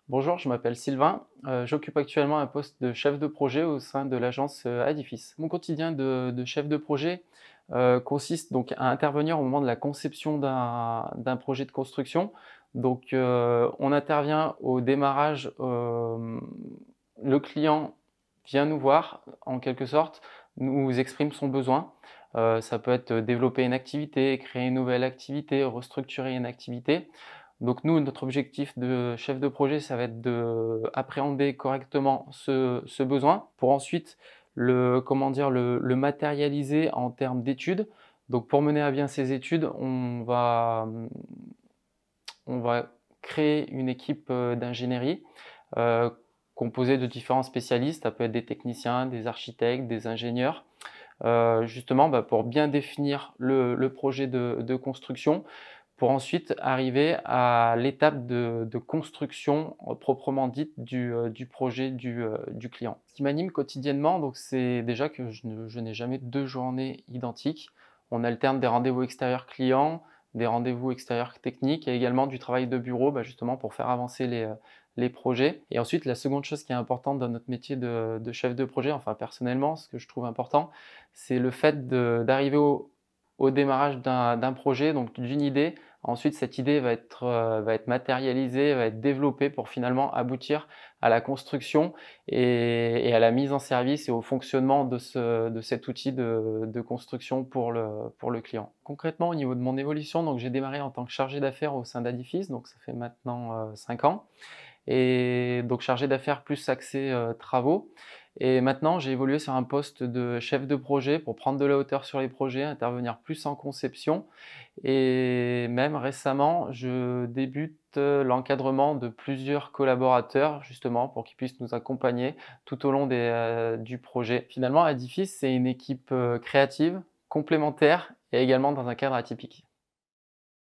Bonjour, je m'appelle Sylvain. J'occupe actuellement un poste de chef de projet au sein de l'agence Adifis. Mon quotidien de chef de projet consiste donc à intervenir au moment de la conception d'un projet de construction. Donc, on intervient au démarrage. Le client vient nous voir, en quelque sorte, nous exprime son besoin. Ça peut être développer une activité, créer une nouvelle activité, restructurer une activité. Donc nous, notre objectif de chef de projet, ça va être d'appréhender correctement ce besoin pour ensuite le matérialiser en termes d'études. Donc pour mener à bien ces études, on va créer une équipe d'ingénierie euh, composée de différents spécialistes. Ça peut être des techniciens, des architectes, des ingénieurs, justement pour bien définir le projet de construction pour ensuite arriver à l'étape de construction proprement dite du projet du client. Ce qui m'anime quotidiennement, donc c'est déjà que je n'ai jamais 2 journées identiques. On alterne des rendez-vous extérieurs clients, des rendez-vous extérieurs techniques et également du travail de bureau, justement pour faire avancer les projets. Et ensuite, la seconde chose qui est importante dans notre métier de chef de projet, enfin personnellement, ce que je trouve important, c'est le fait d'arriver au démarrage d'un projet, donc d'une idée. Ensuite, cette idée va être matérialisée, va être développée pour finalement aboutir à la construction et à la mise en service et au fonctionnement de cet outil de construction pour le client. Concrètement, au niveau de mon évolution, donc j'ai démarré en tant que chargé d'affaires au sein d'Adifis, donc ça fait maintenant 5 ans. Et donc chargé d'affaires plus axé travaux. Et maintenant, j'ai évolué sur un poste de chef de projet pour prendre de la hauteur sur les projets, intervenir plus en conception. Et même récemment, je débute l'encadrement de plusieurs collaborateurs, justement, pour qu'ils puissent nous accompagner tout au long du projet. Finalement, Adifis, c'est une équipe créative, complémentaire et également dans un cadre atypique.